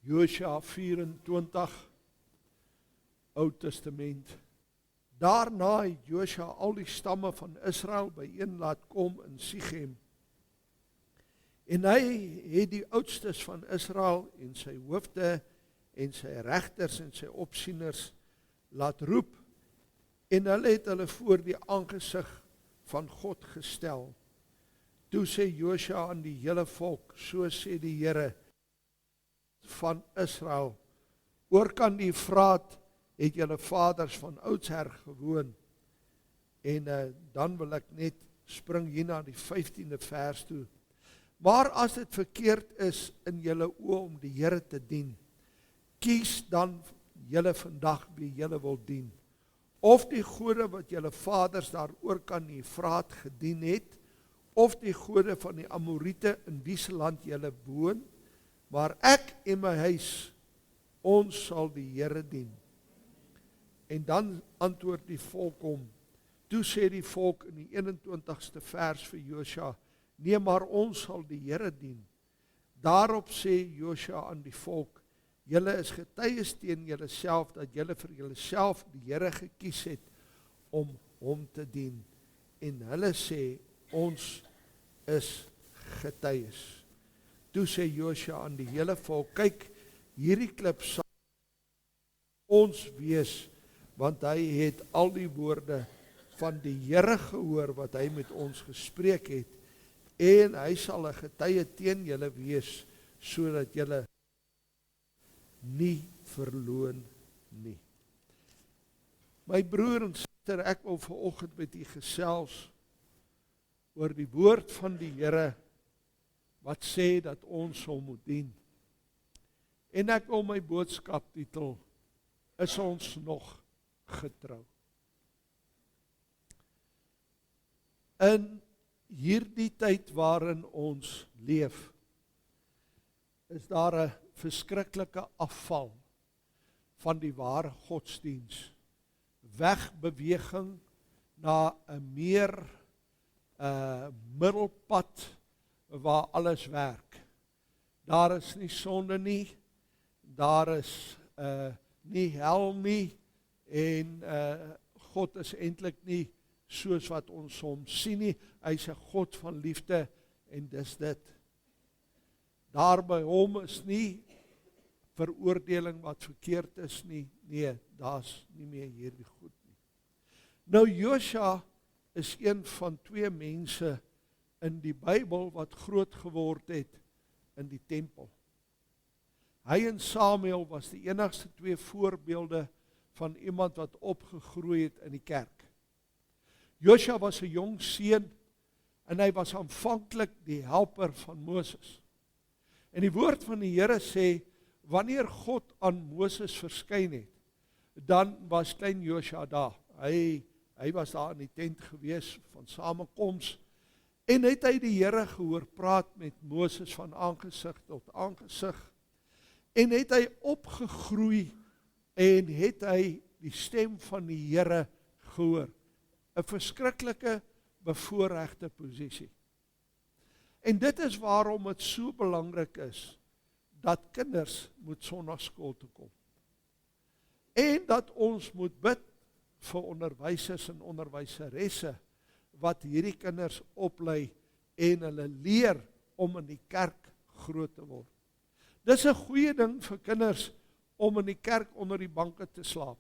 Josua 24, Ou Testament. Daarna het Josua al die stamme van Israel byeen laat kom in Sichem. En hy het die oudstes van Israel en sy hoofde en sy regters en sy opsieners laat roep, en hulle het hulle voor die aangesig van God gestel. Toe sê Josua aan die hele volk, so sê die Here van Israel, oorkant die Efraat het julle vaders van oudsher gewoon. En dan wil ek net spring hier na die 15de vers toe. Maar as dit verkeerd is in julle oë om die Here te dien, kies dan julle vandag wie julle wil dien. Of die gode wat julle vaders daar oorkant die Efraat gedien het, of die gode van die Amoriete in wie se land julle woon, maar ek en my huis, ons sal die Here dien. En dan antwoord die volk hom. Toe sê die volk in die 21ste vers vir Josua, nee, maar ons sal die Here dien. Daarop sê Josua aan die volk, julle is getuies teen julle self, dat julle vir julle self die Here gekies het om hom te dien. En hulle sê, ons is getuies. Toe sê Josua aan die hele volk, kyk, hierdie klip sal ons wees, want hy het al die woorde van die Here gehoor wat hy met ons gespreek het, en hy sal 'n getuie teen julle wees, sodat julle nie verloon nie. My broer en suster, ek wil vanoggend met u gesels oor die woord van die Here wat sê dat ons hom moet dien. En ek wil my boodskap titel, is ons nog getrou? In hierdie tyd waarin ons leef, is daar 'n verskriklike afval van die ware godsdiens, wegbeweging na 'n meer middelpad waar alles werk. Daar is nie sonde nie, daar is nie hel nie, en God is eintlik nie soos wat ons hom sien nie. Hy is 'n God van liefde, en dis dit. Daar by hom is nie veroordeling wat verkeerd is nie. Nee, daar's nie meer hierdie goed nie. Nou Josua is een van 2 mense in die Bybel wat groot geword het in die tempel. Hy en Samuel was die enigste 2 voorbeelde van iemand wat opgegroei het in die kerk. Josua was 'n jong seun, en hy was aanvanklik die helper van Moses. En die woord van die Here sê, wanneer God aan Moses verskyn het, dan was klein Josua daar. Hy was daar in die tent gewees van samekoms, en het hy die Here gehoor praat met Moses van aangesig tot aangesig, en het hy opgegroei, en het hy die stem van die Here gehoor. 'n verskriklike bevoorregte posisie. En dit is waarom dit so belangrik is, dat kinders moet sonnaarskool toe kom. En dat ons moet bid vir onderwysers en onderwyseresse, wat hierdie kinders oplei, en hulle leer om in die kerk groot te word. Dis 'n goeie ding vir kinders, om in die kerk onder die banke te slaap.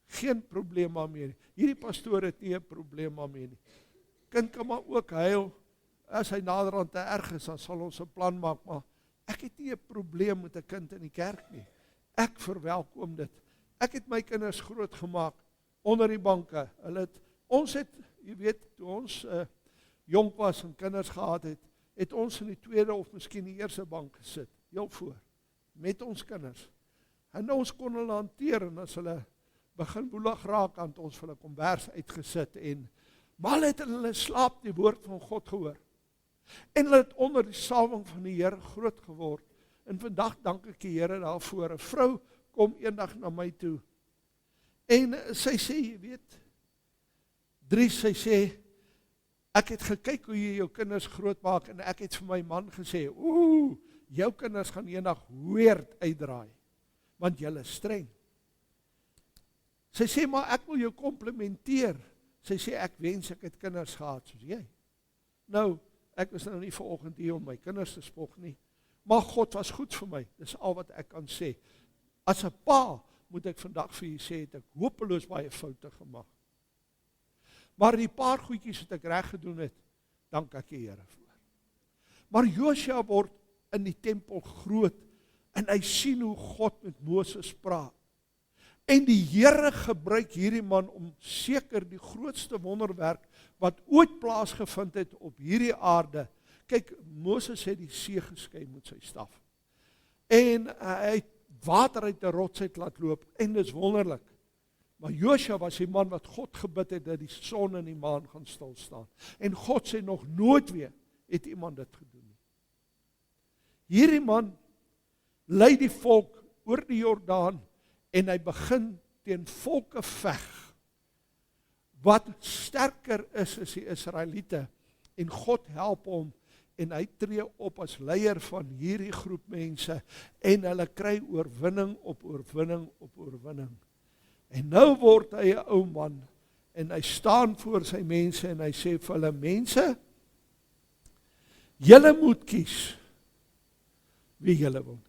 Geen probleem daarmee nie. Hierdie pastoor het nie 'n probleem daarmee nie. Kind kan maar ook huil, as hy naderhand te erg is, dan sal ons 'n plan maak, maar ek het nie 'n probleem met 'n kind in die kerk nie. Ek verwelkom dit. Ek het my kinders groot gemaak onder die banke. Ons het, jy weet, toe ons jonk was en kinders gehad het ons in die tweede of miskien die eerste bank gesit, heel voor, met ons kinders. En ons kon hulle hanteer, en as hulle begin boelig raak, aan ons vir hulle kombers uitgesit, en maar het hulle slaap die woord van God gehoor. En hulle het onder die salwing van die Here groot geword. En vandag dank ek die Here daarvoor. 'n Vrou kom eendag na my toe, en sy sê, jy weet, Dries, sy sê, ek het gekyk hoe jy jou kinders groot maak, en ek het vir my man gesê, jou kinders gaan eendag weird uitdraai, want julle is streng. Sy sê, maar ek wil jou komplimenteer. Sy sê, ek wens ek het kinders gehad soos jy. Nou, ek is nou nie vanoggend hier om my kinders te spog nie, maar God was goed vir my, dis al wat ek kan sê. As 'n pa, moet ek vandag vir u sê, het ek hopeloos baie foute gemaak. Maar die paar goedjies wat ek reg gedoen het, dank ek die Here voor. Maar Josua word in die tempel groot, en hy sien hoe God met Moses praat. En die Here gebruik hierdie man om seker die grootste wonderwerk wat ooit plaasgevind het op hierdie aarde. Kyk, Moses het die see geskei met sy staf. En hy het water uit 'n rots uit laat loop, en dis wonderlik. Maar Josua was die man wat God gebid het, dat die son en die maan gaan stil staan. En God sê nog nooit weer, het iemand dit gedoen nie. Hierdie man lei die volk oor die Jordaan, en hy begin teen volke veg, wat sterker is as die Israeliete, en God help hom, en hy tree op as leier van hierdie groep mense, en hulle kry oorwinning op oorwinning op oorwinning. En nou word hy 'n ou man, en hy staan voor sy mense, en hy sê vir hulle, mense, julle moet kies, wie julle wil.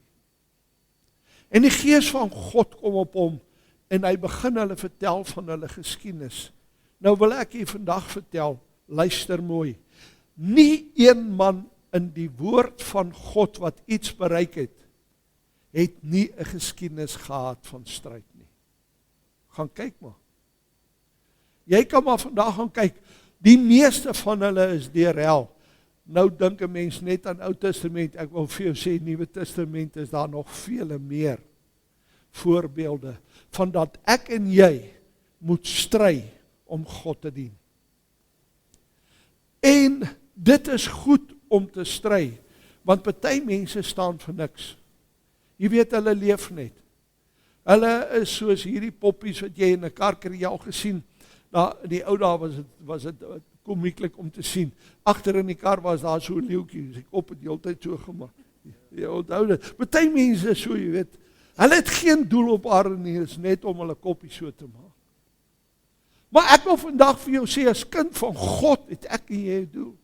En die gees van God kom op hom, en hy begin hulle vertel van hulle geskiedenis. Nou wil ek hier vandag vertel, luister mooi, nie een man in die woord van God wat iets bereik het nie 'n geskiedenis gehad van stryd nie. Gaan kyk maar. Jy kan maar vandag gaan kyk, die meeste van hulle is deur hel. Nou dink 'n mens net aan Ou Testament, ek wil vir jou sê, Nuwe Testament is daar nog vele meer voorbeelde, van dat ek en jy moet stry om God te dien. En dit is goed om te stry, want party mense staan vir niks. Jy weet, hulle leef net. Hulle is soos hierdie poppies wat jy in 'n kar kry, jy al gesien. In die ou dae was dit komieklik om te sien. Agter in die kar was daar so 'n leeuetjie, sy kop het heeltyd so gemaak. Jy onthou dit. Party mense so, jy weet, hulle het geen doel op aarde nie, is net om hulle koppie so te maak. Maar ek wil vandag vir jou sê, as kind van God, het ek en jy 'n doel.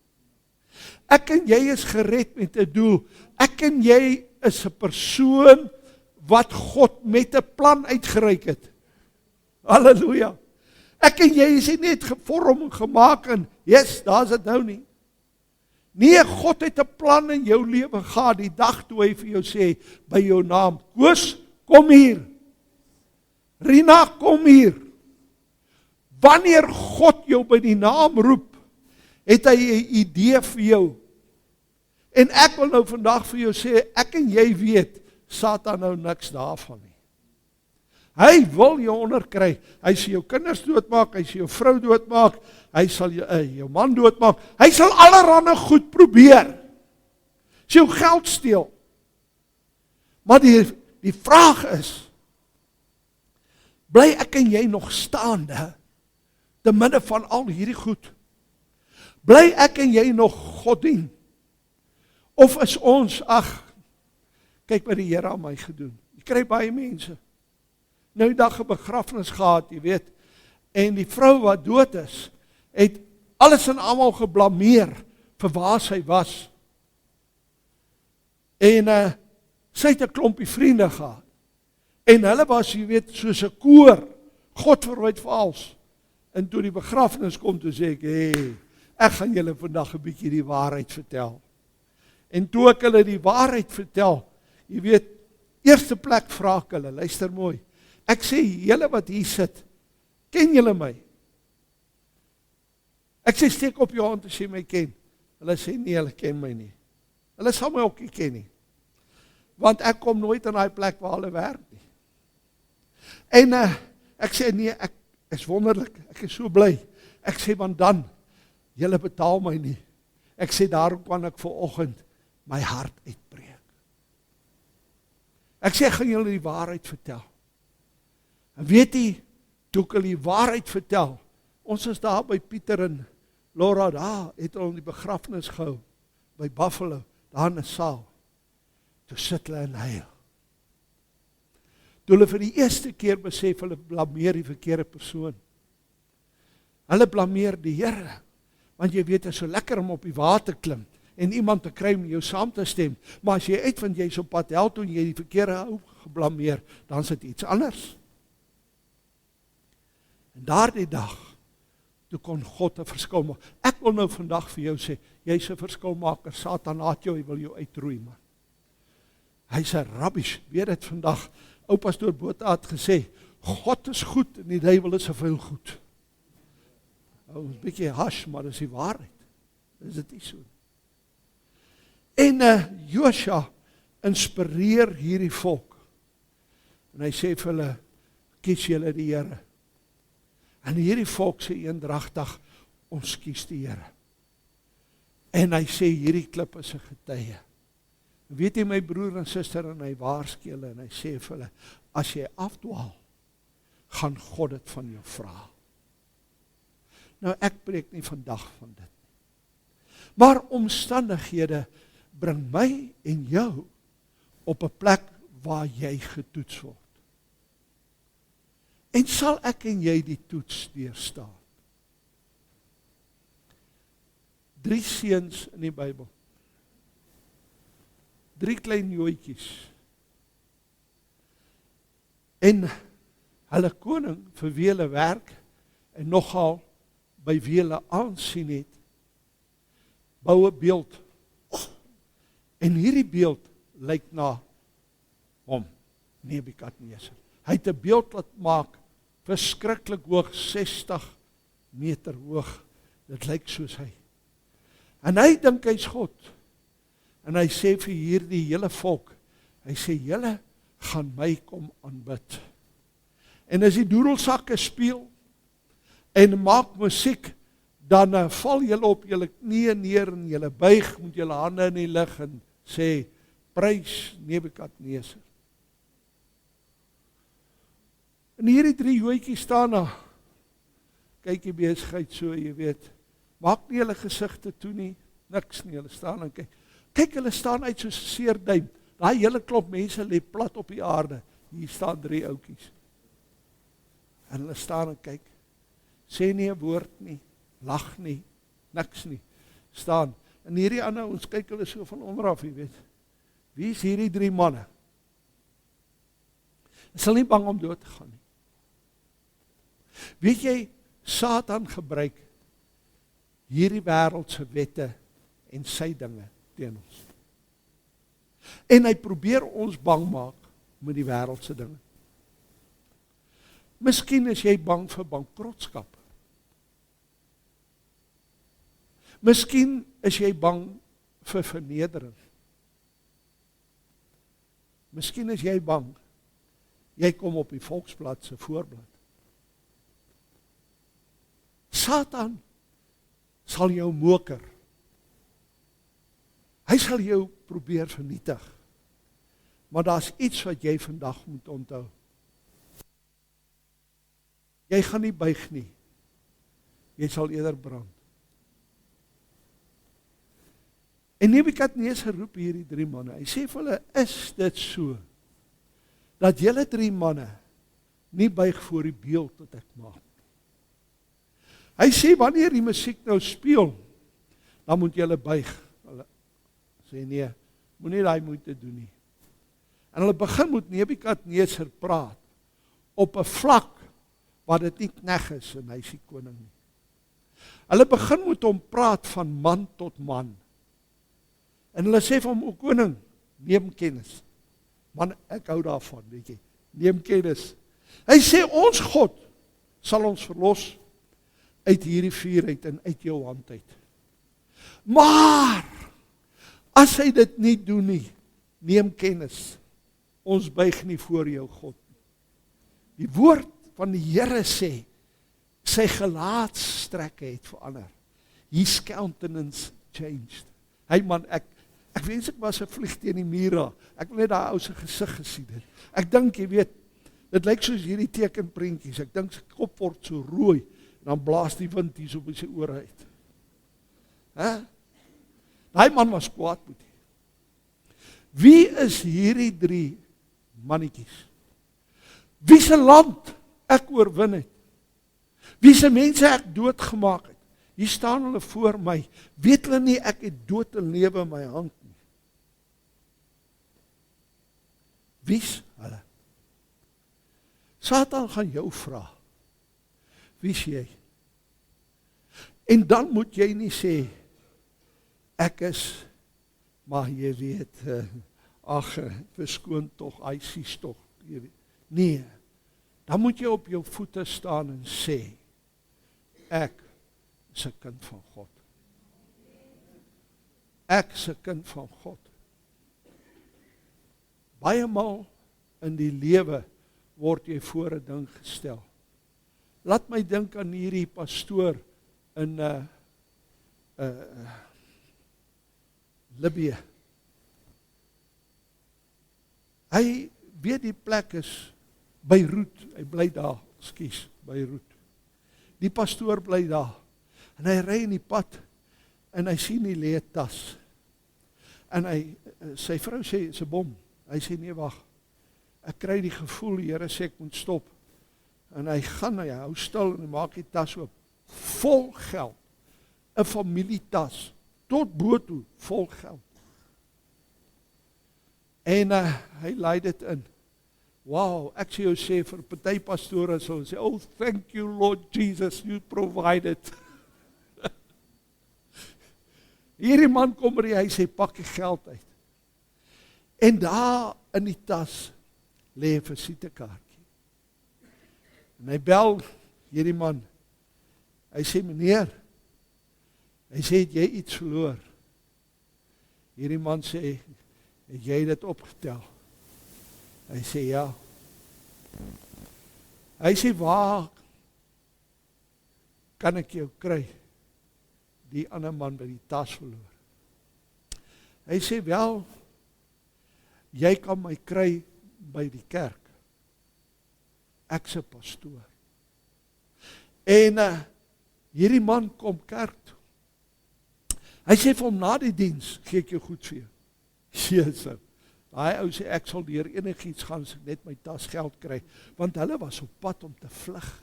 Ek en jy is gered met 'n doel. Ek en jy is 'n persoon wat God met 'n plan uitgereik het. Halleluja. Ek en jy is nie net gevorm en gemaak en, yes, daar is dit nou nie. Nee, God het 'n plan in jou lewe gehad, die dag toe hy vir jou sê, by jou naam, Koos, kom hier. Rina, kom hier. Wanneer God jou by die naam roep, het hy 'n idee vir jou. En ek wil nou vandag vir jou sê, ek en jy weet, Satan nou niks daarvan nie. Hy wil jou onderkry, hy sal jou kinders doodmaak, hy sal jou vrou doodmaak, hy sal jou man doodmaak, hy sal allerhande goed probeer, sal jou geld steel. Maar die vraag is, bly ek en jy nog staande, te midde van al hierdie goed? Bly ek en jy nog God dien? Of is ons, kyk wat die Here aan my gedoen. Jy kry baie mense. Nou die dag 'n begrafnis gehad, jy weet, en die vrou wat dood is, het alles en almal geblameer vir waar sy was. En sy het 'n klompie vriende gehad. En hulle was, jy weet, soos 'n koor, God verwyd vir alles. En toe die begrafnis kom, toe sê ek, ek gaan julle vandag 'n bietjie die waarheid vertel. En toe ek hulle die waarheid vertel, jy weet, eerste plek vra ek hulle, luister mooi. Ek sê, julle wat hier sit, ken julle my? Ek sê, steek op jou hand as jy my ken. Hulle sê, nee, hulle ken my nie. Hulle sal my ook nie ken nie. Want ek kom nooit in daai plek waar hulle werk nie. En ek sê, nee, ek is wonderlik, ek is so bly. Ek sê, want dan, julle betaal my nie. Ek sê, daarom kan ek vanoggend my hart uitbreek. Ek sê, ek gaan julle die waarheid vertel. En weet jy, toe ek hulle die waarheid vertel, ons is daar by Pieter en Laura, daar het hulle die begrafnis gehou, by Buffalo, daar in 'n saal. toe sit hulle en huil. Toe hulle vir die eerste keer besef, hulle blameer die verkeerde persoon. Hulle blameer die Here, want jy weet, dit is so lekker om op die water klim, en iemand te kry om jou saam te stem, maar as jy uitvind jy is op pad hel toe, en jy die verkeerde ou geblameer, dan is dit iets anders. En daardie dag, toe kon God 'n verskil maak. Ek wil nou vandag vir jou sê, jy's 'n verskilmaker, Satan haat jou, hy wil jou uitroei, man. Hy's 'n rubbish, weet dit vandag, ou pastoor Botha het gesê, God is goed, en die duiwel is soveel goed. Nou, 'n bietjie hash, maar dis die waarheid. Is dit nie so? En Josua inspireer hierdie volk. En hy sê vir hulle, kies julle die Here. En hierdie volk sê eendragtig, ons kies die Here. En hy sê, hierdie klip is 'n getuie. Weet jy my broer en suster, en hy waarsku hulle, en hy sê vir hulle, as jy afdwaal, gaan God dit van jou vra. Nou ek preek nie vandag van dit. Maar omstandighede bring my en jou op 'n plek waar jy getoets word. En sal ek en jy die toets deurstaan? 3 seuns in die Bybel. 3 klein joetjies. En hulle koning vir wie hulle werk en nogal by wie hulle aansien het, bou 'n beeld. En hierdie beeld lyk na hom, Nebukadnesar. Hy het 'n beeld laat maak, verskriklik hoog, 60 meter hoog. Dit lyk soos hy. En hy dink hy's God. En hy sê vir hierdie hele volk, hy sê, julle gaan my kom aanbid. En as die doedelsakke speel, en maak musiek, dan val julle op julle knieë neer, en julle buig met julle hande in die lug, en sê, prys Nebukadnesar. En hierdie 3 joetjies staan daar, kyk die besigheid so, jy weet, maak nie hulle gesigte toe nie, niks nie, hulle staan en kyk. Kyk, hulle staan uit soos 'n seerduim. Daai hele klop mense lê plat op die aarde. Hier staan 3 ouetjies. En hulle staan en kyk. Sê nie 'n woord nie, lag nie, niks nie. Staan. En hierdie ander ons kyk hulle so van onder af, jy weet. Wie is hierdie 3 manne? Hulle sal nie bang om dood te gaan nie. Weet jy, Satan gebruik hierdie wêreldse wette en sy dinge teen ons. En hy probeer ons bang maak met die wêreldse dinge. Miskien is jy bang vir bankrotskap. Miskien is jy bang vir vernedering. Miskien is jy bang, jy kom op die Volksblad se voorblad. Satan sal jou moker. Hy sal jou probeer vernietig. Maar daar's iets wat jy vandag moet onthou. Jy gaan nie buig nie. Jy sal eerder brand. En Nebukadnesar roep hierdie 3 manne. Hy sê vir hulle, is dit so, dat julle 3 manne nie buig voor die beeld wat ek maak? Hy sê, wanneer die musiek nou speel, dan moet julle buig. Hulle sê, nee, moenie daai moeite doen nie. En hulle begin met Nebukadnesar praat, op 'n vlak, waar dit nie kneg is, en hy is die koning nie. Hulle begin met hom praat van man tot man. En hulle sê vir hom, o koning, neem kennis. Man, ek hou daarvan, weet jy, neem kennis. Hy sê, ons God sal ons verlos uit hierdie vuur uit en uit jou hand uit. Maar, as hy dit nie doen nie, neem kennis, ons buig nie voor jou God. Die woord van die Here sê, sy gelaatstrekke het verander. His countenance changed. Hey man, ek wens ek was 'n vlieg teen die muur. Ek wil net daai ou se gesig gesien het. Ek dink, jy weet, dit lyk soos hierdie tekenprentjies. Ek dink sy kop word so rooi en dan blaas die wind hier so by sy ore uit. Daai man was kwaad met hom. Wie is hierdie 3 mannetjies? Wie se land ek oorwin het? Wie se mense ek doodgemaak het? Hier staan hulle voor my. Weet hulle nie ek het dood en lewe in my hand nie? Wie's hulle? Satan gaan jou vra. Wie's jy? En dan moet jy nie sê, ek is, maar jy weet, ag, verskoon tog, hy sies tog, jy weet. Nee, dan moet jy op jou voete staan en sê, ek is 'n kind van God. Ek is 'n kind van God. Baie maal in die lewe word jy voor 'n ding gestel. Laat my dink aan hierdie pastoor in Libië. Hy weet die plek is Beirut, hy bly daar, Beirut. Die pastoor bly daar, en hy ry in die pad, en hy sien die leë tas, en sy vrou sê, is 'n bom, hy sê, nee wag, ek kry die gevoel, die Here sê ek moet stop, en hy gaan, hy hou stil, en hy maak die tas oop, vol geld, 'n familietas, tot bo toe, vol geld, en hy laai dit in. Wow, ek sê jou sê vir party pastore sal sê, oh thank you Lord Jesus, you provided. Hierdie man kom by die huis, hy pak die geld uit. En daar in die tas lê 'n visitekaartjie. En hy bel hierdie man. Hy sê, meneer, hy sê, het jy iets verloor? Hierdie man sê, het jy dit opgetel? Hy sê, ja. Hy sê, waar kan ek jou kry? Die ander man by die tas verloor. Hy sê, wel, jy kan my kry by die kerk. Ek se pastoor. En hierdie man kom kerk toe. Hy sê vir hom, na die diens, gee ek jou goed vir jou. Jesus. Daai ou sê, ek sal deur enigiets gaan, as ek net my tas geld kry, want hulle was op pad om te vlug.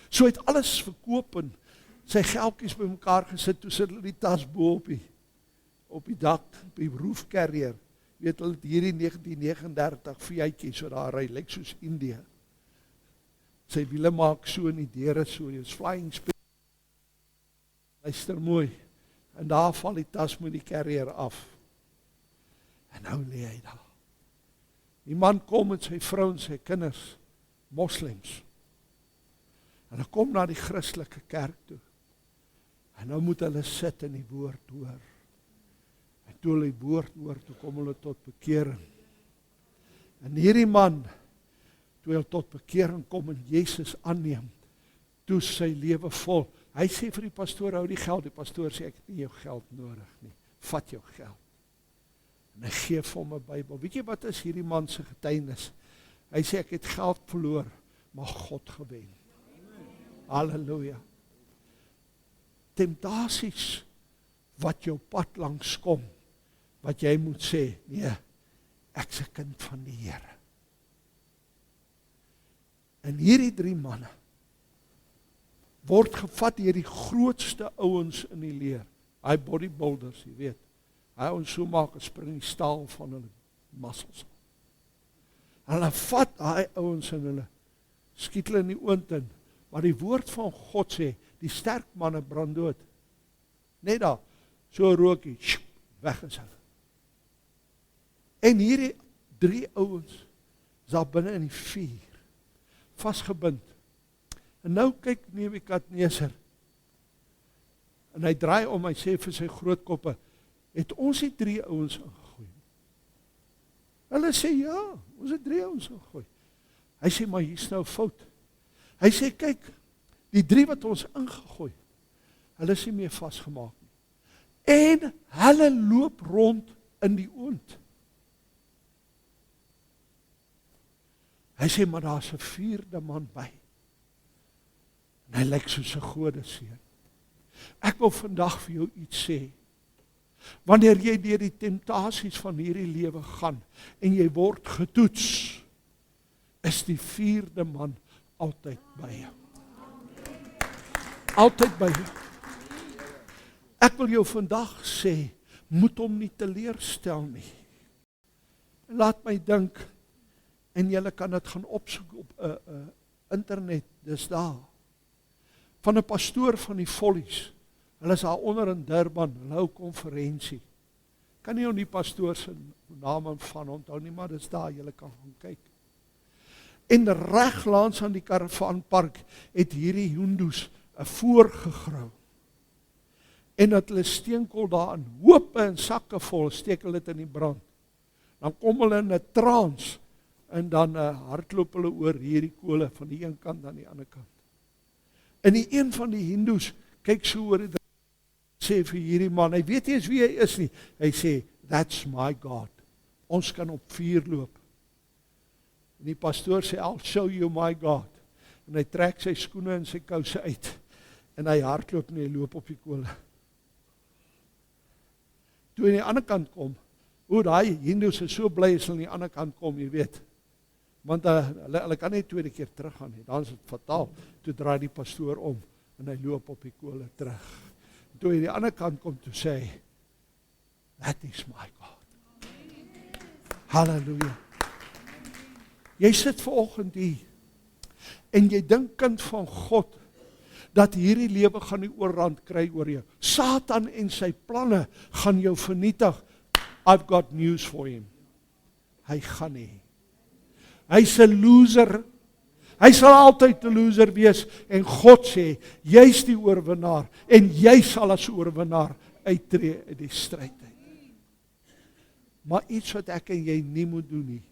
So het alles verkoop en sy geldjies by mekaar gesit, toe sit hulle die tas bo op die dak, op die roof carrier. Weet hulle, hierdie 1939 Fiatjie, so daar ry, lyk soos Indië. Sy wiele maak so in die deure, so is flying speed. Luister mooi, en daar val die tas met die carrier af. En nou lê hy daar. Die man kom met sy vrou en sy kinders, moslems. En hy kom na die Christelike kerk toe. En nou moet hulle sit en die woord hoor. En toe hulle die woord hoor, toe kom hulle tot bekering. En hierdie man, toe hy tot bekering kom en Jesus aanneem, toe sy lewe vol. Hy sê vir die pastoor, hou die geld. Die pastoor sê, ek het nie jou geld nodig nie. Vat jou geld. En hy gee vir hom 'n Bybel. Weet jy wat is hierdie man se getuienis? Hy sê, ek het geld verloor, maar God gewen. Halleluja. Temptasies wat jou pad langs kom, wat jy moet sê, nee, ek is 'n kind van die Here. En hierdie 3 manne word gevat deur die grootste ouens in die leer. Hy bodybuilders, jy weet. Hy ouens so maak, spring die staal van hulle muscles. Hulle vat hy ouens en hulle skiet hulle in die oond in. Maar die woord van God sê, die sterk manne brand dood. Net daar, so 'n rookie, weg is hulle. En hierdie 3 ouens is daar binne in die vuur, vasgebind. En nou kyk Nebukadneser, en hy draai om, hy sê vir sy grootkoppe, het ons die 3 ouens ingegooi? Hulle sê, ja, ons het 3 ouens ingegooi. Hy sê, maar hier's nou fout. Hy sê, kyk, die 3 wat ons ingegooi, hulle is nie meer vasgemaak nie. En hulle loop rond in die oond. Hy sê, maar daar's 'n 4de man by. En hy lyk soos 'n godeseun. Ek wil vandag vir jou iets sê. Wanneer jy deur die temptasies van hierdie lewe gaan en jy word getoets, is die 4de man altyd by jou. Altyd by jou. Ek wil jou vandag sê, moet hom nie teleurstel nie. Laat my dink, en julle kan dit gaan opsoek op internet, dis daar, van 'n pastoor van die Follies. Hulle is daar onder in Durban, hulle hou konferensie. Kan nie die pastoor se naam van onthou nie, maar dis daar, julle kan gaan kyk. En reg langs aan die karavaanpark het hierdie Hindus 'n voorgegrou. En dat hulle steenkool daarin, hoope en sakke vol, steek hulle dit in die brand. Dan kom hulle in 'n trance, en dan hardloop hulle oor hierdie kole, van die een kant aan die ander kant. En die een van die Hindus, kyk so oor die sê vir hierdie man, hy weet nie eens wie hy is nie, hy sê, that's my God, ons kan op vuur loop. En die pastoor sê, I'll show you my God, en hy trek sy skoene en sy kouse uit, en hy hardloop en hy loop op die kole. Toe hy aan die ander kant kom, daai Hindus is so bly as hulle aan die ander kant kom, jy weet, want hulle kan nie tweede keer terug gaan nie, dan is het fataal. Toe draai die pastoor om, en hy loop op die kole terug. Toe hy aan die ander kant kom, toe sê hy, that is my God. Halleluja. Jy sit vanoggend hier, en jy dink kind van God, dat hierdie lewe gaan die oorhand kry oor jou. Satan en sy planne gaan jou vernietig. I've got news for him. Hy gaan nie. Hy's 'n loser. Hy sal altyd 'n loser wees. En God sê, jy's die oorwinnaar. En jy sal as oorwinnaar uittreë uit die stryd uit. Maar iets wat ek en jy nie moet doen nie.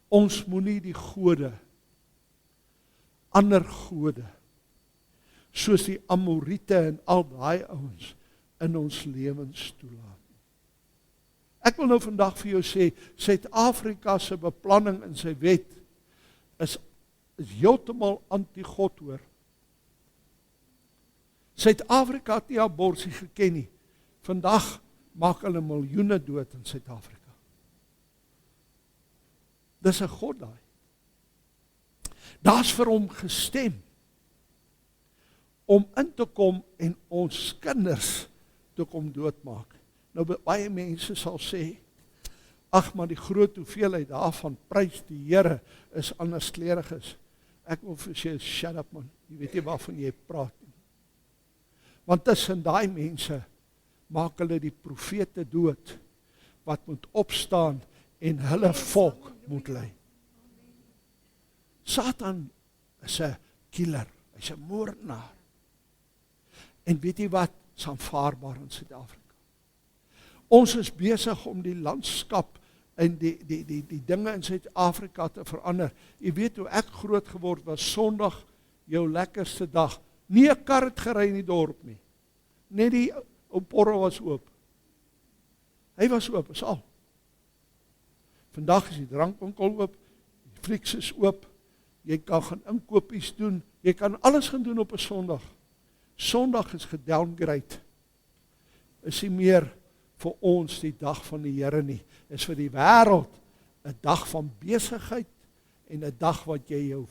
Ons moenie die gode, ander gode, soos die Amorite en al daai ouens in ons lewens toelaat. Ek wil nou vandag vir jou sê, Suid-Afrika se beplanning in sy wet is heeltemal anti-God hoor. Suid-Afrika het nie abortus geken nie. Vandag maak hulle miljoene dood in Suid-Afrika. Dis 'n God daai. Daar's vir hom gestem om in te kom en ons kinders te kom doodmaak. Nou baie mense sal sê, ag maar die groot hoeveelheid daarvan prys die Here is anderskleuriges. Ek wil vir sê, shut up man, jy weet nie waarvan jy praat nie. Want tussen daai mense maak hulle die profete dood, wat moet opstaan en hulle volk moet lei. Satan is 'n killer, hy's 'n moordenaar. En weet jy wat, is aanvaarbaar in Suid-Afrika. Ons is besig om die landskap en die dinge in Suid-Afrika te verander. Jy weet hoe ek groot geword was, Sondag jou lekkerste dag. Nie 'n kar het gery in die dorp nie. Net die ou porre was oop. Hy was oop, is al. Vandag is die drankwinkel oop, die flieks is oop, jy kan gaan inkopies doen, jy kan alles gaan doen op 'n Sondag. Sondag is gedowngrade. Is nie meer vir ons die dag van die Here nie. Is vir die wêreld 'n dag van besigheid en 'n dag wat jy jou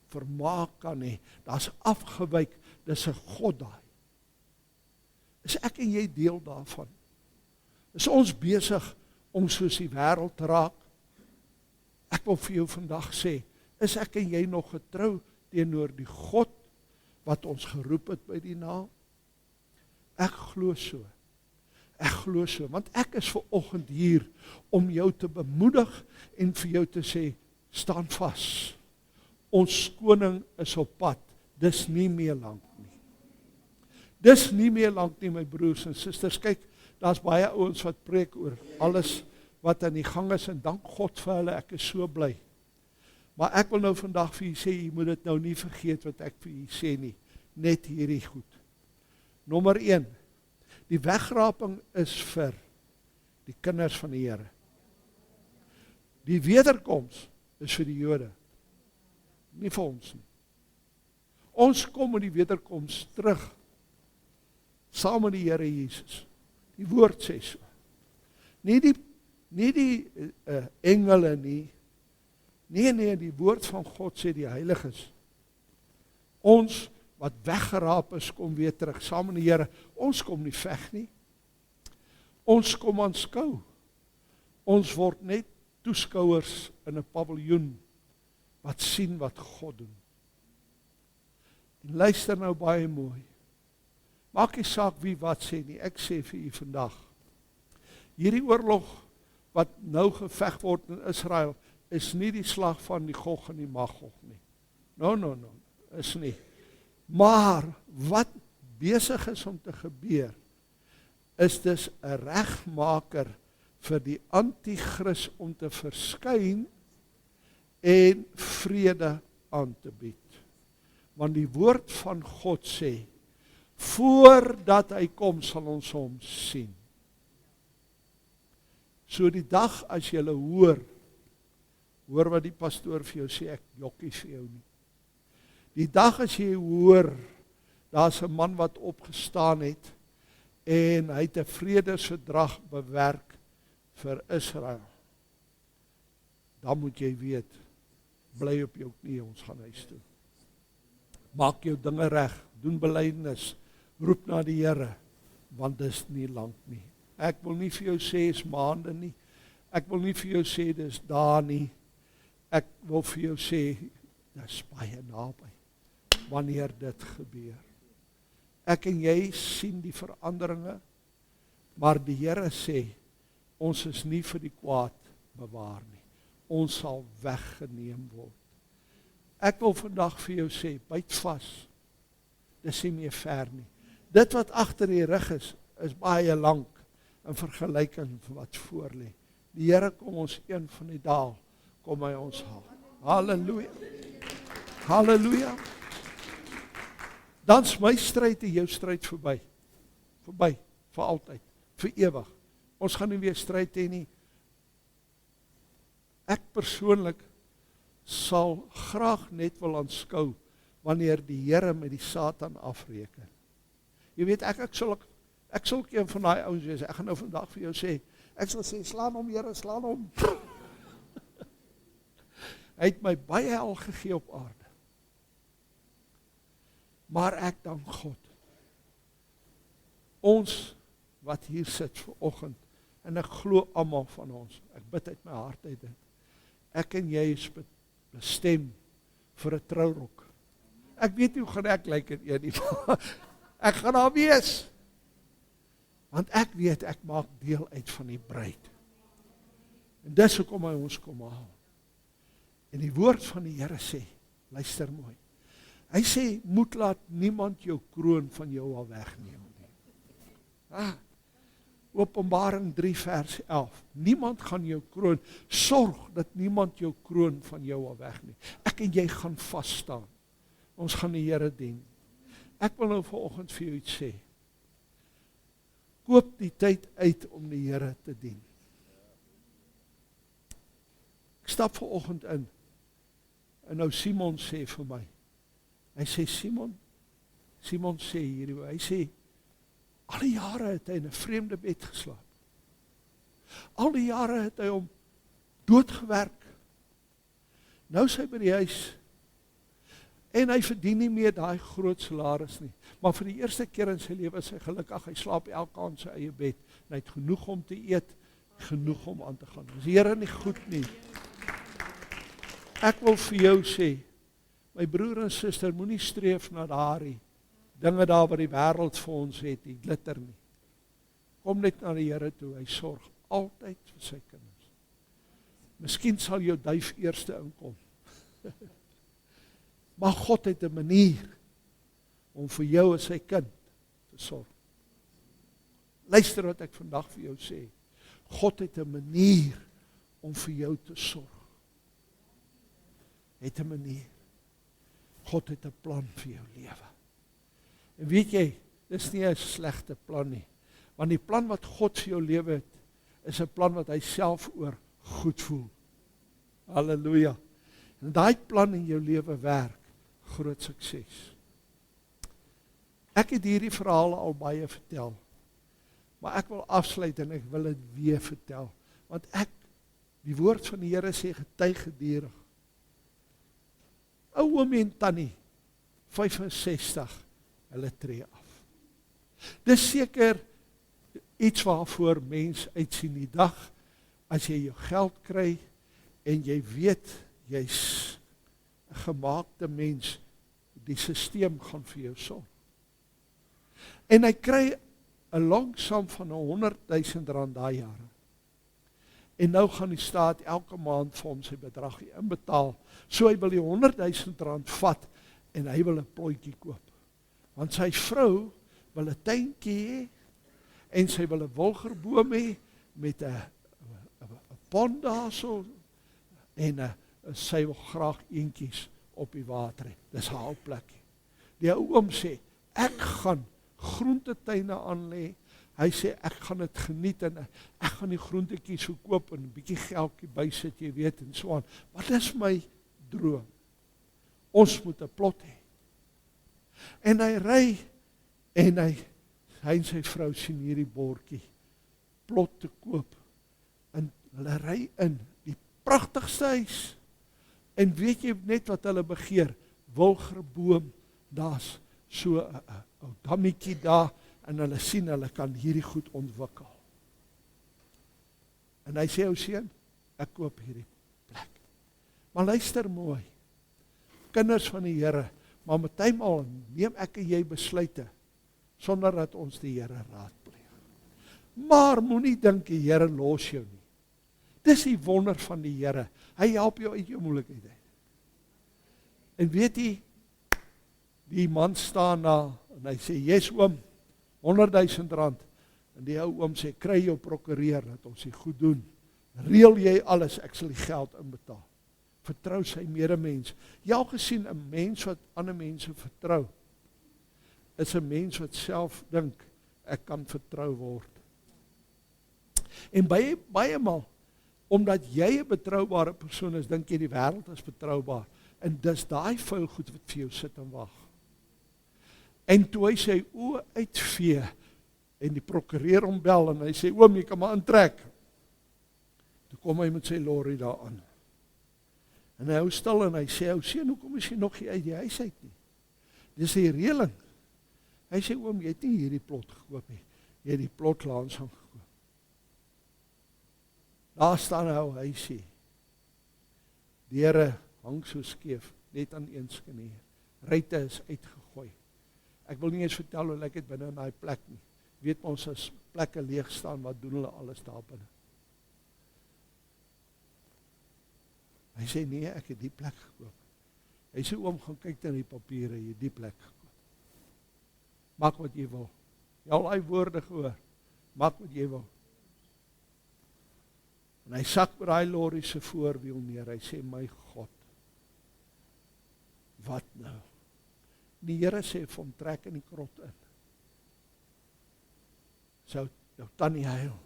vermaak kan hê. Daar's afgewyk, dis 'n God daai. Is ek en jy deel daarvan? Is ons besig om soos die wêreld te raak? Ek wil vir jou vandag sê, is ek en jy nog getrou teenoor die God wat ons geroep het by die naam? Ek glo so. Ek glo so, want ek is vanoggend hier om jou te bemoedig en vir jou te sê, staan vas. Ons koning is op pad. Dis nie meer lank nie. Dis nie meer lank nie, my broers en susters. Kyk, daar's baie ouens wat preek oor alles wat aan die gang is en dank God vir hulle, ek is so bly. Maar ek wil nou vandag vir julle sê, jy moet dit nou nie vergeet wat ek vir julle sê nie. Net hierdie goed. Nommer 1. Die wegraping is vir die kinders van die Here. Die wederkoms is vir die Jode. Nie vir ons nie. Ons kom met die wederkoms terug, saam met die Here Jesus. Die woord sê so. Nie die engele nie. Nee, die woord van God sê die heiliges. Ons wat weggeraap is, kom weer terug, saam met die Here. Ons kom nie veg nie. Ons kom aanskou. Ons word net toeskouers in 'n paviljoen, wat sien wat God doen. En luister nou baie mooi. Maak nie saak wie wat sê nie, ek sê vir u vandag. Hierdie oorlog wat nou geveg word in Israel, is nie die slag van die Gog en die Magog nie. No, is nie. Maar wat besig is om te gebeur, is dus 'n regmaker vir die anti-kris om te verskyn en vrede aan te bied. Want die woord van God sê, voordat hy kom sal ons hom sien. So die dag as jy hoor wat die pastoor vir jou sê, ek jokkie vir jou nie. Die dag as jy hoor, daar's 'n man wat opgestaan het, en hy het 'n vredesverdrag bewerk vir Israel, dan moet jy weet, bly op jou knie, ons gaan huis toe. Maak jou dinge reg, doen belydenis, roep na die Here, want dis nie lank nie. Ek wil nie vir jou sê is maande nie, ek wil nie vir jou sê dis dae nie, ek wil vir jou sê, dis baie naby, wanneer dit gebeur. Ek en jy sien die veranderinge, maar die Here sê, ons is nie vir die kwaad bewaar nie. Ons sal weggeneem word. Ek wil vandag vir jou sê, byt vas. Dis nie meer ver nie. Dit wat agter die rug is baie lank in vergelyking van wat voor lê. Die Here kom ons een van die dae, kom hy ons haal. Halleluja. Halleluja. Dan is my stryd en jou stryd verby. Verby, vir altyd, vir ewig. Ons gaan nie weer stryd hê nie. Ek persoonlik sal graag net wil aanskou wanneer die Here met die Satan afreken. Jy weet, ek sal ook een van daai ouens wees. Ek gaan nou vandag vir jou sê, ek sal sê, slaan hom Here, slaan hom. Hy het my baie hel gegee op aarde. Maar ek dank God. Ons wat hier sit vanoggend, en ek glo almal van ons, ek bid uit my hart uit dit, ek en jy is bestem vir 'n trourok. Ek weet nie hoe gaan ek lyk in een nie, ek gaan daar wees. Want ek weet, ek maak deel uit van die bruid. En dis hoekom hy ons kom haal. En die woord van die Here sê, luister mooi, hy sê, moet laat niemand jou kroon van jou al wegneem nie. Openbaring 3 vers 11, niemand gaan jou kroon, sorg dat niemand jou kroon van jou al wegneem. Ek en jy gaan vasstaan, ons gaan die Here dien. Ek wil nou vanoggend vir jou iets sê, koop die tyd uit om die Here te dien. Ek stap vanoggend in, en nou Simon sê vir my, hy sê, Simon sê hierdie, hy sê, al die jare het hy in 'n vreemde bed geslaap. Al die jare het hy hom doodgewerk. Nou is hy by die huis, en hy verdien nie meer daai groot salaris nie. Maar vir die eerste keer in sy lewe is hy gelukkig, hy slaap elke aand sy eie bed, en hy het genoeg om te eet, genoeg om aan te gaan. Dis die Here nie goed nie. Ek wil vir jou sê, my broer en suster, moenie streef na daardie dinge daar wat die wêreld vir ons het, die glitter nie. Kom net na die Here toe, hy sorg altyd vir sy kinders. Miskien sal jou duif eerste inkom. Maar God het 'n manier om vir jou as sy kind te sorg. Luister wat ek vandag vir jou sê. God het 'n manier om vir jou te sorg. Het 'n manier. God het 'n plan vir jou lewe. En weet jy, dis nie 'n slegte plan nie. Want die plan wat God vir jou lewe het, is 'n plan wat hy self oor goed voel. Halleluja. En daai plan in jou lewe werk, groot sukses. Ek het hierdie verhale al baie vertel. Maar ek wil afsluit en ek wil dit weer vertel. Want die woord van die Here sê getuig gedurig. Ou oom en tannie, 65, hulle tree af. Dis seker iets waarvoor mens uitsien die dag, as jy jou geld kry, en jy weet, jy's 'n gemaakte mens, die sisteem gaan vir jou sorg. En hy kry 'n langsom van 100.000 rand daai jare. En nou gaan die staat elke maand vir hom sy bedrag inbetaal. So hy wil die 100.000 rand vat en hy wil 'n plotjie koop. Want sy vrou wil 'n tuintjie hê en sy wil 'n wilgerboom hê met 'n pond daarso en sy wil graag eentjies op die water hê. Dis haar plekkie. Die ou oom sê, ek gaan groentetuine aanlê. Hy sê, ek gaan dit geniet en ek gaan die groentetjies verkoop en 'n bietjie geldjie bysit, jy weet, en so aan. Maar dis my droom. Ons moet 'n plot hê. En hy ry en hy en sy vrou sien hierdie bordjie, plot te koop. En hulle ry in die pragtigste huis. En weet jy net wat hulle begeer? Wilgerboom, daar's so 'n ou dammetjie daar, en hulle sien hulle kan hierdie goed ontwikkel. En hy sê, ou seun, ek koop hierdie plek. Maar luister mooi, kinders van die Here, maar partymal neem ek en jy besluite, sonder dat ons die Here raadpleeg. Maar moenie dink die Here los jou nie. Dis die wonder van die Here. Hy help jou uit jou moeilikheid uit. En weet jy, die man staan daar, en hy sê, yes oom, 100.000 rand. En die ou oom sê, kry jou prokureur, dat ons die goed doen. Reël jy alles, ek sal die geld inbetaal. Vertrou sy medemens. Jy al gesien, 'n mens wat ander mense vertrou, is 'n mens wat self dink, ek kan vertrou word. En baie maal, omdat jy 'n betroubare persoon is, dink jy die wêreld is betroubaar. En dis daai vuil goed wat vir jou sit en wag. En toe hy sy oë uitvee, en die prokureur hom bel, en hy sê, oom, jy kan maar intrek. Toe kom hy met sy lorry daar aan. En hy hou stil en hy sê, ou seun, hoekom is jy nog nie uit die huis uit nie? Dis die reëling. Hy sê, oom, jy het nie hierdie plot gekoop nie. Jy het die plot langsam gekoop. Daar staan nou, hy sê, die Here hang so skeef, net aan een skenier. Ruite is uitgegooi. Ek wil nie eens vertel hoe lyk dit binne in daai plek nie. Weet ons as plekke leeg staan, wat doen hulle alles daar binne? Hy sê, nee, ek het die plek gekoop. Hy sê, oom, gaan kyk na die papiere, jy het die plek gekoop. Maak wat jy wil. Jy al die woorde gehoor. Maak wat jy wil. En hy sak met daai lorry se voorwiel neer. Hy sê, my God, wat nou? Die Here sê vir hom, trek in die krot in. Jou tannie huil.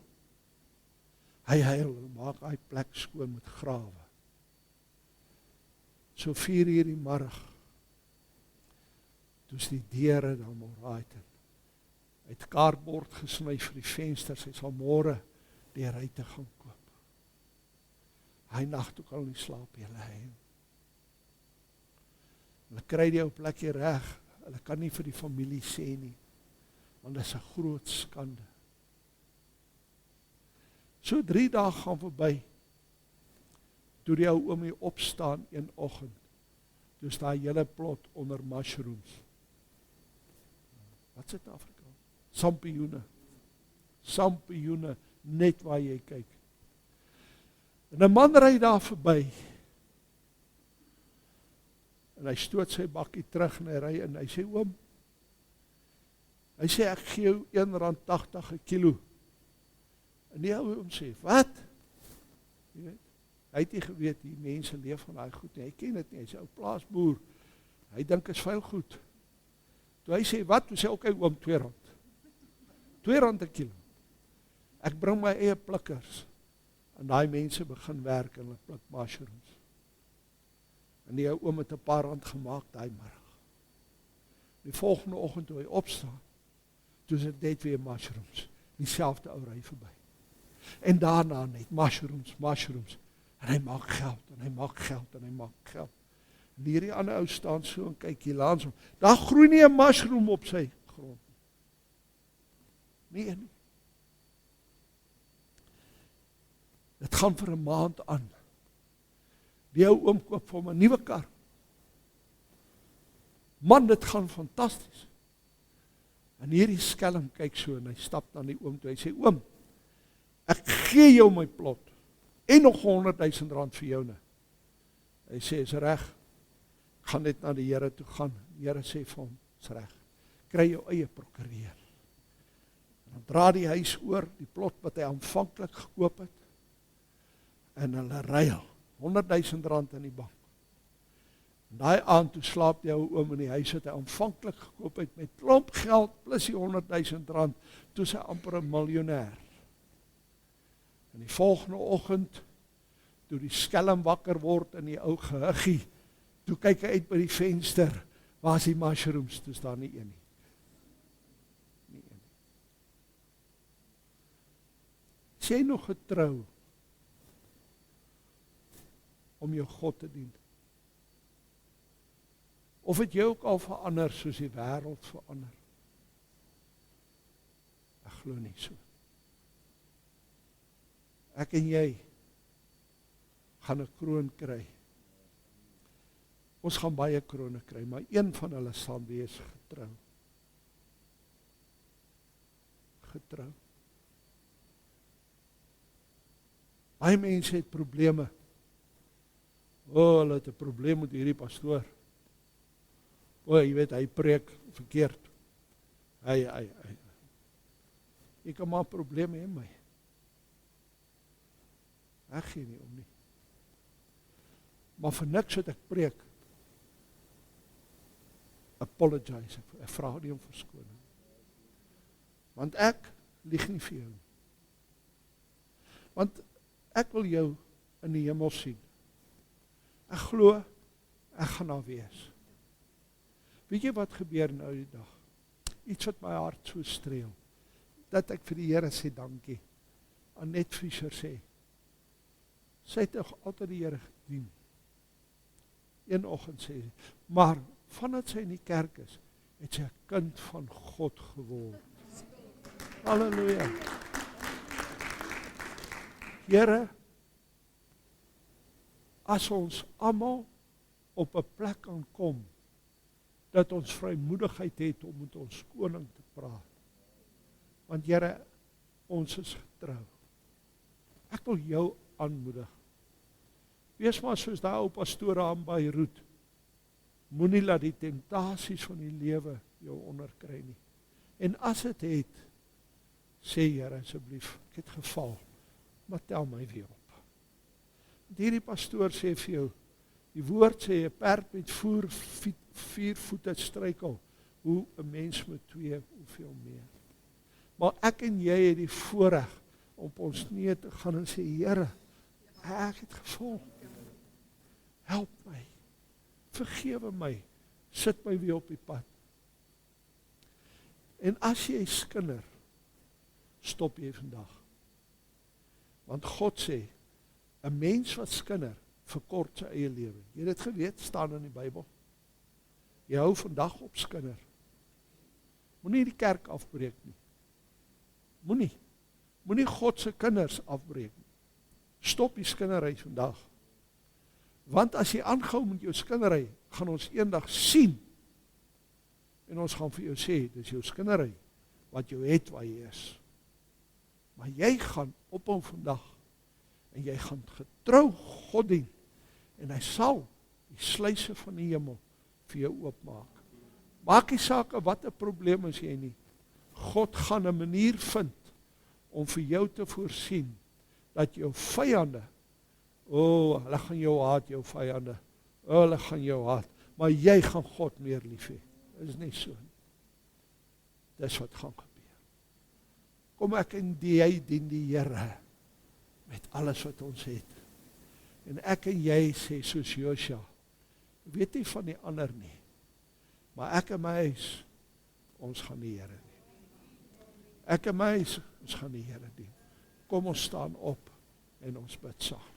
Hy huil, maak hy plek skoon met grawe. So 4:00 die middag, toe is die deure dan maar raait in. Hy het kaartbord gesny vir die vensters, hy sal môre die ruite gaan koop. Hy nag toe kan nie slaap, julle huil. Hulle kry die ou plekkie reg, hulle kan nie vir die familie sê nie, want dit is 'n groot skande. So 3 dae gaan verby, toe die ou oom hier opstaan een oggend, toe is daai hele plot onder mushrooms. Wat is dit Afrikaans? Sampioene, net waar jy kyk. En 'n man ry daar verby, en hy stoot sy bakkie terug en hy ry in, hy sê, oom, hy sê, ek gee jou R1.80 'n kilo. En die ou oom sê, wat? Jy weet, hy het nie geweet, die mense leef van daai goed nie, hy ken dit nie, hy sê, ou plaasboer, hy dink is vuil goed. Toe hy sê, wat? Toe sê, ok, oom, R2. R2 'n kilo. Ek bring my eie plikkers, en daai mense begin werk, en hulle pluk mushrooms. En die ou oom het 'n paar rand gemaak daai middag. Die volgende oggend toe hy opstaan, toe is dit net weer mushrooms. dieselfde ou ry verby. En daarna net mushrooms, en hy maak geld, en hy maak geld, en hy maak geld. En hierdie ander ou staan so en kyk hier langs hom, daar groei nie 'n mushroom op sy grond. Nee. Dit gaan vir 'n maand aan. Die ou oom koop vir hom 'n nuwe kar. Man, dit gaan fantasties. En hierdie skelm kyk so en hy stap na die oom toe. Hy sê, oom, ek gee jou my plot en nog 100 000 rand vir joune. Hy sê, is reg. Ek gaan net na die Here toe gaan. Die Here sê vir hom, is reg. Kry jou eie prokureur. En dan dra die huis oor, die plot wat hy aanvanklik gekoop het. En hulle ruil 100 000 rand in die bank. En daai aand toe slaap die ou oom in die huis wat hy aanvanklik gekoop het met klomp geld plus die 100 000 rand, toe sy amper 'n miljonair. En die volgende oggend, toe die skelm wakker word in die ou gehuggie, toe kyk hy uit by die venster, waar is die mushrooms? Toe staan nie een nie. Nie een nie. Is jy nog getrou om jou God te dien? Of het jy ook al verander soos die wêreld verander? Ek glo nie so. Ek en jy gaan 'n kroon kry. Ons gaan baie krone kry, maar een van hulle sal wees getrou. Getrou. Baie mense het probleme. Hulle het 'n probleem met hierdie pastoor. Jy weet, hy preek verkeerd. Ek kan maar probleme hê my. Ek gee nie om nie. Maar vir niks wat ek preek, apologize, ek vra nie om verskoning. Want ek lieg nie vir jou. Want ek wil jou in die hemel sien. Ek glo, ek gaan daar wees. Weet jy wat gebeur nou die dag? Iets wat my hart so streel. Dat ek vir die Here sê dankie. Annette Fischer sê, sy het altyd die Here gedien. Een oggend sê sy, maar vandat sy in die kerk is, het sy 'n kind van God geword. Halleluja. Here, as ons almal op 'n plek kan kom, dat ons vrymoedigheid het om met ons koning te praat. Want Here, ons is getrou. Ek wil jou aanmoedig. Wees maar soos daai ou pastoor aan Beirut. Moenie laat die temptasies van die lewe jou onderkry nie. En as dit het, sê Here asseblief, ek het geval, maar tel my weer op. Hierdie pastoor sê vir jou, die woord sê, 'n perd met 4 voete struikel, hoe 'n mens met 2, hoeveel meer. Maar ek en jy het die voorreg om op ons knieë te gaan en sê, Here, ek het geval. Help my. Vergewe my. Sit my weer op die pad. En as jy skinder, stop jy vandag. Want God sê, 'n mens wat skinder, verkort sy eie lewe. Jy het dit geweet, staan in die Bybel. Jy hou vandag op skinder. Moenie die kerk afbreek nie. Moenie God se kinders afbreek nie. Stop die skinnery vandag. Want as jy aanhou met jou skinnery, gaan ons eendag sien. En ons gaan vir jou sê, dis jou skinnery, wat jou het waar jy is. Maar jy gaan ophou vandag, en jy gaan getrou God dien, en hy sal die sluise van die hemel vir jou oopmaak. Maak nie saak wat 'n probleem is jy nie. God gaan 'n manier vind om vir jou te voorsien dat jou vyande, hulle gaan jou haat, jou vyande. Hulle gaan jou haat, maar jy gaan God meer lief hê. Is nie so nie. Dis wat gaan gebeur. Kom ek en jy dien die Here met alles wat ons het. En ek en jy sê soos Josua, weet nie van die ander nie, maar ek en my huis, ons gaan die Here dien. Ek en my huis Ons gaan die Here dien. Kom ons staan op en ons bid saam.